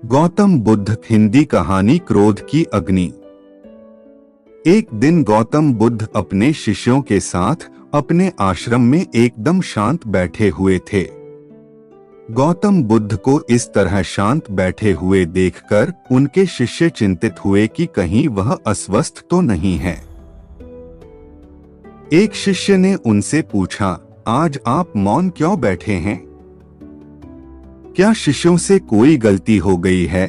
गौतम बुद्ध। हिंदी कहानी क्रोध की अग्नि। एक दिन गौतम बुद्ध अपने शिष्यों के साथ अपने आश्रम में एकदम शांत बैठे हुए थे। गौतम बुद्ध को इस तरह शांत बैठे हुए देखकर उनके शिष्य चिंतित हुए कि कहीं वह अस्वस्थ तो नहीं है। एक शिष्य ने उनसे पूछा, आज आप मौन क्यों बैठे हैं? क्या शिष्यों से कोई गलती हो गई है?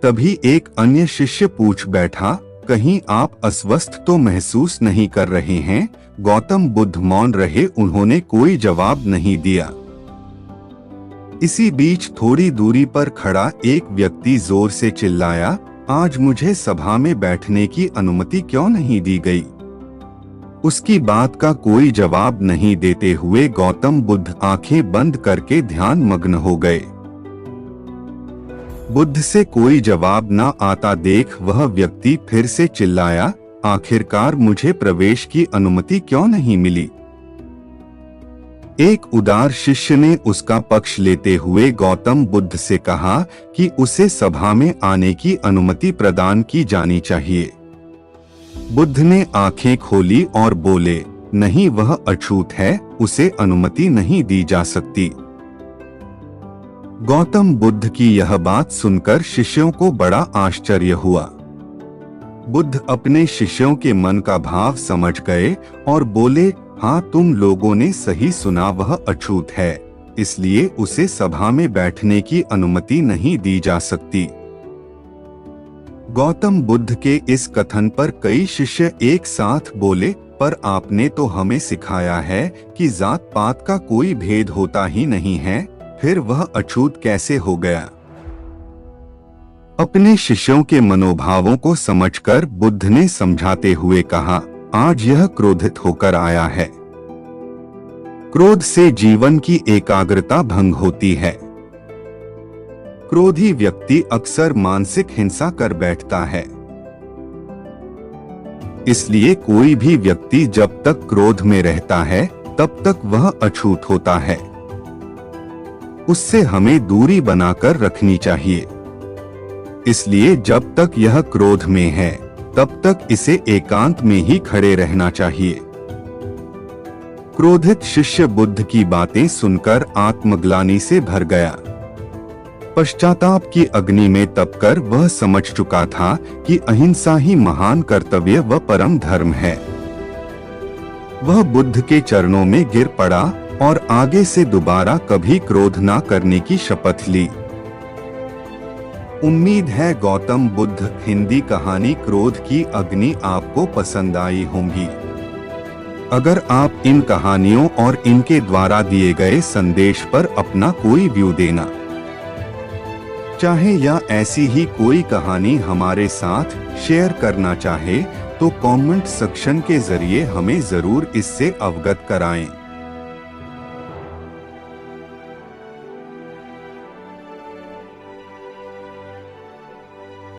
तभी एक अन्य शिष्य पूछ बैठा, कहीं आप अस्वस्थ तो महसूस नहीं कर रहे हैं? गौतम बुद्ध मौन रहे, उन्होंने कोई जवाब नहीं दिया। इसी बीच थोड़ी दूरी पर खड़ा एक व्यक्ति जोर से चिल्लाया, आज मुझे सभा में बैठने की अनुमति क्यों नहीं दी गई? उसकी बात का कोई जवाब नहीं देते हुए गौतम बुद्ध आंखें बंद करके ध्यान मग्न हो गए। बुद्ध से कोई जवाब न आता देख वह व्यक्ति फिर से चिल्लाया, आखिरकार मुझे प्रवेश की अनुमति क्यों नहीं मिली? एक उदार शिष्य ने उसका पक्ष लेते हुए गौतम बुद्ध से कहा कि उसे सभा में आने की अनुमति प्रदान की जानी चाहिए। बुद्ध ने आंखें खोली और बोले, नहीं, वह अछूत है, उसे अनुमति नहीं दी जा सकती। गौतम बुद्ध की यह बात सुनकर शिष्यों को बड़ा आश्चर्य हुआ। बुद्ध अपने शिष्यों के मन का भाव समझ गए और बोले, हाँ, तुम लोगों ने सही सुना, वह अछूत है, इसलिए उसे सभा में बैठने की अनुमति नहीं दी जा सकती। गौतम बुद्ध के इस कथन पर कई शिष्य एक साथ बोले, पर आपने तो हमें सिखाया है कि जात पात का कोई भेद होता ही नहीं है, फिर वह अछूत कैसे हो गया? अपने शिष्यों के मनोभावों को समझकर बुद्ध ने समझाते हुए कहा, आज यह क्रोधित होकर आया है। क्रोध से जीवन की एकाग्रता भंग होती है। क्रोधी व्यक्ति अक्सर मानसिक हिंसा कर बैठता है। इसलिए कोई भी व्यक्ति जब तक क्रोध में रहता है तब तक वह अछूत होता है। उससे हमें दूरी बनाकर रखनी चाहिए। इसलिए जब तक यह क्रोध में है तब तक इसे एकांत में ही खड़े रहना चाहिए। क्रोधित शिष्य बुद्ध की बातें सुनकर आत्मग्लानि से भर गया। पश्चाताप की अग्नि में तपकर वह समझ चुका था कि अहिंसा ही महान कर्तव्य व परम धर्म है। वह बुद्ध के चरणों में गिर पड़ा और आगे से दोबारा कभी क्रोध न करने की शपथ ली। उम्मीद है गौतम बुद्ध हिंदी कहानी क्रोध की अग्नि आपको पसंद आई होंगी। अगर आप इन कहानियों और इनके द्वारा दिए गए संदेश पर अपना कोई व्यू देना चाहे या ऐसी ही कोई कहानी हमारे साथ शेयर करना चाहे तो कमेंट सेक्शन के जरिए हमें जरूर इससे अवगत कराएं।